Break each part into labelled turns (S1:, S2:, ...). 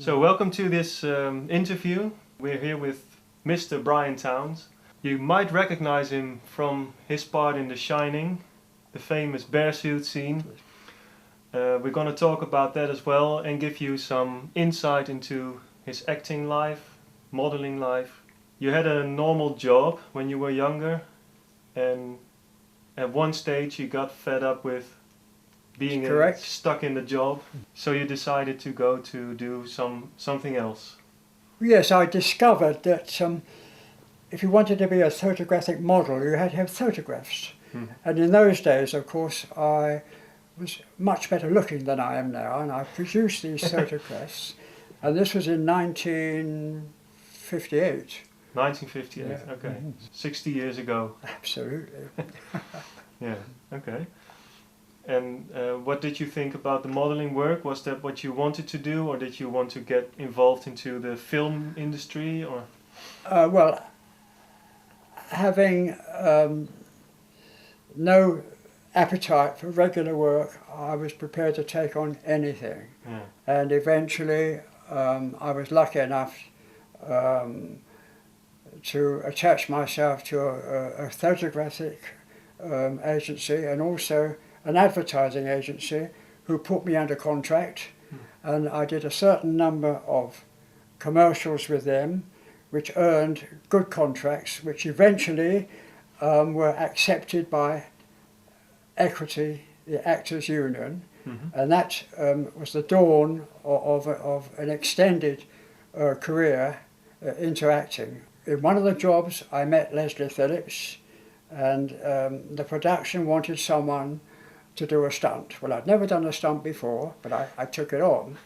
S1: So welcome to this interview. We're here with Mr. Brian Towns. You might recognize him from his part in The Shining, the famous bear suit scene. We're going to talk about that as well and give you some insight into his acting life, modeling life. You had a normal job when you were younger, and at one stage you got fed up with being stuck in the job, so you decided to go to do something else.
S2: Yes, I discovered that if you wanted to be a photographic model, you had to have photographs. And in those days, of course, I was much better looking than I am now, and I produced these photographs, and this was in 1958.
S1: 1958, yeah. Okay. 60 years ago.
S2: Absolutely.
S1: Yeah, okay. And what did you think about the modeling work? Was that what you wanted to do, or did you want to get involved into the film industry? Or
S2: well, having no appetite for regular work, I was prepared to take on anything.
S1: Yeah.
S2: And eventually I was lucky enough to attach myself to a photographic agency and also an advertising agency who put me under contract, and I did a certain number of commercials with them which earned good contracts, which eventually were accepted by Equity, the Actors Union, and that was the dawn of an extended career into acting. In one of the jobs I met Leslie Phillips, and the production wanted someone to do a stunt. Well, I'd never done a stunt before, but I took it on,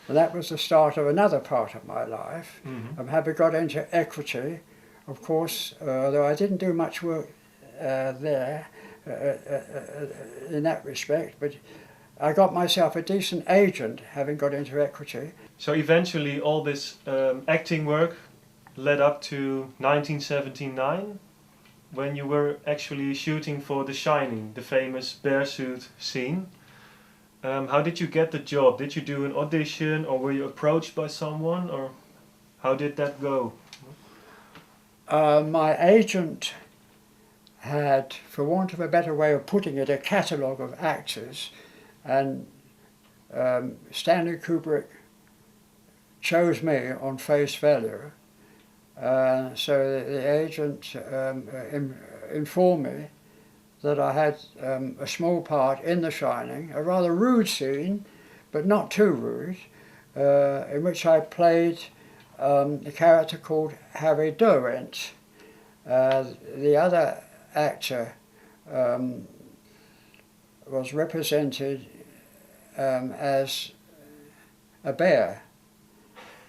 S2: and that was the start of another part of my life. Having got into Equity, of course, though I didn't do much work there in that respect, but I got myself a decent agent having got into Equity.
S1: So eventually all this acting work led up to 1979, when you were actually shooting for The Shining, the famous bear suit scene. How did you get the job? Did you do an audition, or were you approached by someone, or how did that go?
S2: My agent had, for want of a better way of putting it, a catalogue of actors, and Stanley Kubrick chose me on face value. So the agent informed me that I had a small part in The Shining, a rather rude scene, but not too rude, in which I played a character called Harry Derwent. The other actor was represented as a bear,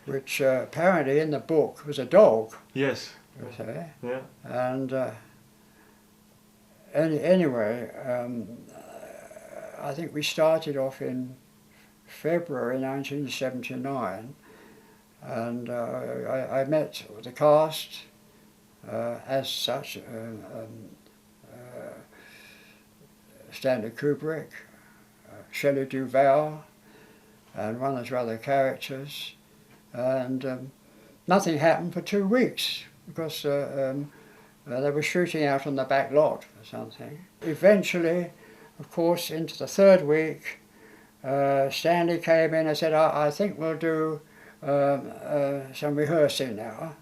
S2: which apparently in the book was a dog.
S1: Yes.
S2: Yeah. And anyway, I think we started off in February 1979, and I met the cast as such, Stanley Kubrick, Shelley Duvall, and one of the other characters. And nothing happened for 2 weeks because they were shooting out on the back lot or something. Eventually, of course, into the third week, Stanley came in and said, I think we'll do some rehearsing now.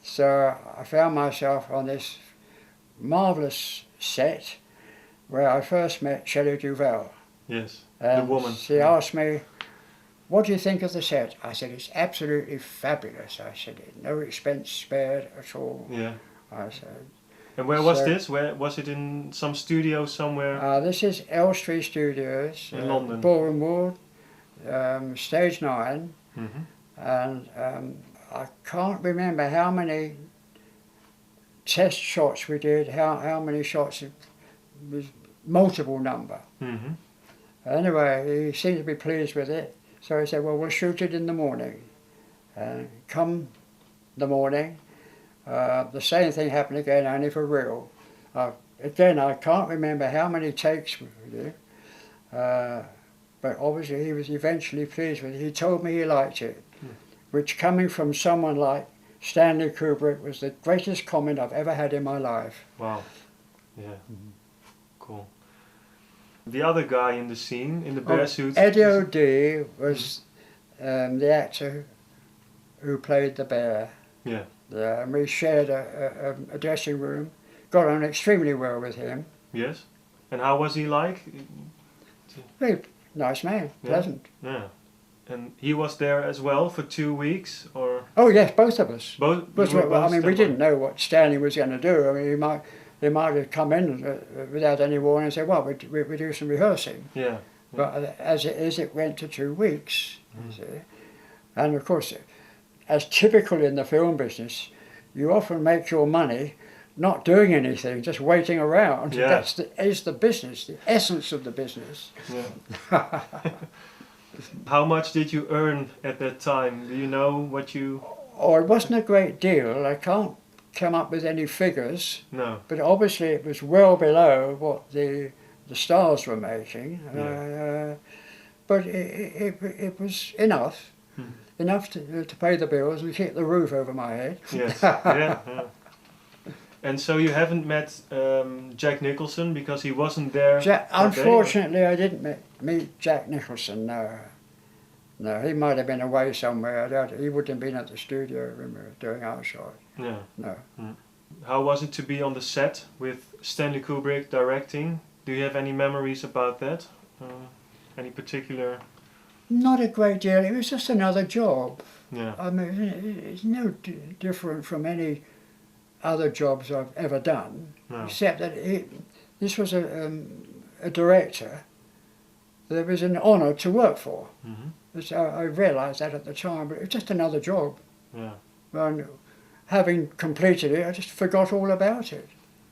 S2: So I found myself on this marvellous set where I first met Shelley Duvall.
S1: Yes,
S2: and
S1: the woman.
S2: She asked me, what do you think of the set? I said, it's absolutely fabulous. I said, no expense spared at all.
S1: Yeah.
S2: I said.
S1: And where was this? Where was it? In some studio somewhere?
S2: This is Elstree Studios
S1: in London.
S2: Ballroom Ward, stage 9. And I can't remember how many test shots we did, how many shots, it was multiple number. Anyway, he seemed to be pleased with it. So he said, well, we'll shoot it in the morning. Come the morning, the same thing happened again, only for real. Again, I can't remember how many takes we did. but obviously he was eventually pleased with it. He told me he liked it, which, coming from someone like Stanley Kubrick, was the greatest comment I've ever had in my life.
S1: Wow. Yeah. Cool. The other guy in the scene, in the bear suit.
S2: Eddie O'D was the actor who played the bear.
S1: Yeah.
S2: Yeah, and we shared a dressing room. Got on extremely well with him.
S1: Yes. And how was he like?
S2: Very nice man, pleasant.
S1: Yeah. And he was there as well for 2 weeks, or?
S2: Oh yes, both of us.
S1: Both.
S2: I mean, we didn't know what Stanley was going to do. I mean, he might have come in without any warning and said, "Well, we do some rehearsing."
S1: Yeah.
S2: But as it is, it went to 2 weeks. You see, and of course, as typical in the film business, you often make your money not doing anything, just waiting around.
S1: Yeah.
S2: That is the business, the essence of the business.
S1: Yeah. How much did you earn at that time? Do you know what you...
S2: Oh, it wasn't a great deal. I can't come up with any figures.
S1: No.
S2: But obviously it was well below what the stars were making.
S1: Yeah.
S2: But it was enough. Enough to pay the bills and keep the roof over my head.
S1: Yes. Yeah. And so you haven't met Jack Nicholson because he wasn't there?
S2: Unfortunately, I didn't meet Jack Nicholson, no. No, he might have been away somewhere. I doubt it. He wouldn't have been at the studio when we were doing our shot.
S1: Yeah.
S2: No.
S1: How was it to be on the set with Stanley Kubrick directing? Do you have any memories about that? Any particular...
S2: Not a great deal. It was just another job.
S1: Yeah.
S2: I mean, it's no different from any other jobs I've ever done, except that this was a director that it was an honour to work for. So I realised that at the time, but it was just another job.
S1: Yeah.
S2: And having completed it, I just forgot all about it.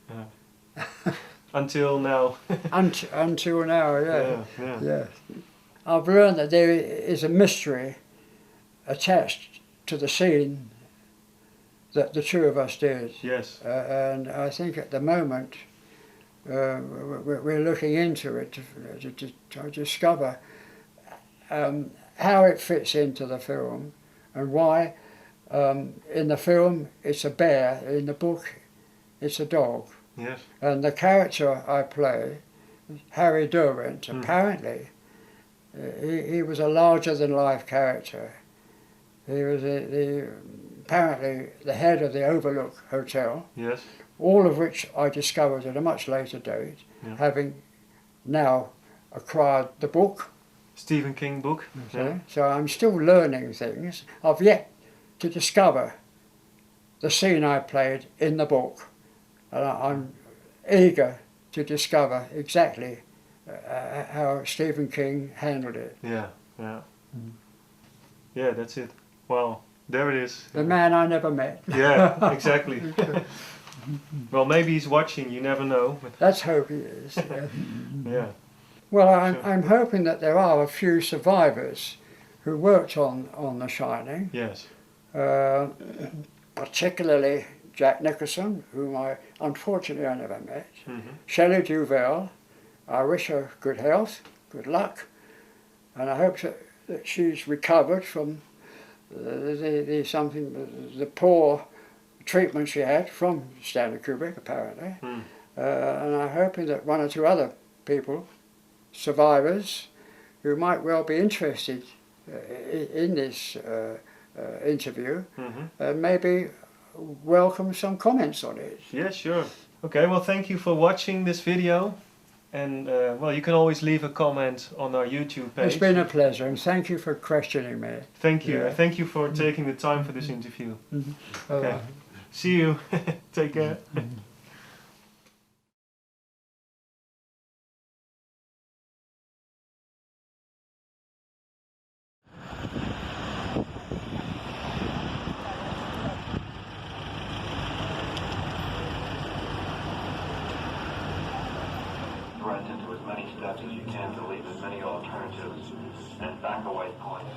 S1: Yeah. Until now.
S2: Until now, yeah.
S1: Yeah.
S2: Yeah. I've learned that there is a mystery attached to the scene that the two of us did.
S1: Yes.
S2: And I think at the moment we're looking into it to discover how it fits into the film and why in the film it's a bear, in the book it's a dog.
S1: Yes.
S2: And the character I play, Harry Derwent, apparently he was a larger-than-life character. He was apparently the head of the Overlook Hotel.
S1: Yes.
S2: All of which I discovered at a much later date, having now acquired the book.
S1: Stephen King book.
S2: Okay. So I'm still learning things. I've yet to discover the scene I played in the book, and I'm eager to discover exactly how Stephen King handled it.
S1: Yeah, yeah. Yeah, that's it. Well, there it is.
S2: The man I never met.
S1: Yeah, exactly. Well, maybe he's watching, you never know. But
S2: let's hope he is. Yeah.
S1: Yeah.
S2: Well, I'm hoping that there are a few survivors who worked on The Shining.
S1: Yes.
S2: Particularly Jack Nicholson, whom unfortunately I never met. Shelley Duvall. I wish her good health, good luck, and I hope that she's recovered from the poor treatment she had from Stanley Kubrick, apparently. And I'm hoping that one or two other people, survivors, who might well be interested in this interview, maybe welcome some comments on it.
S1: Yeah, sure. Okay, well, thank you for watching this video. And, well, you can always leave a comment on our YouTube page.
S2: It's been a pleasure, and thank you for questioning me.
S1: Thank you. Yeah. Thank you for taking the time for this interview. Okay. See you. Take care.
S3: Run into as many steps as you can to leave as many alternatives and back away points.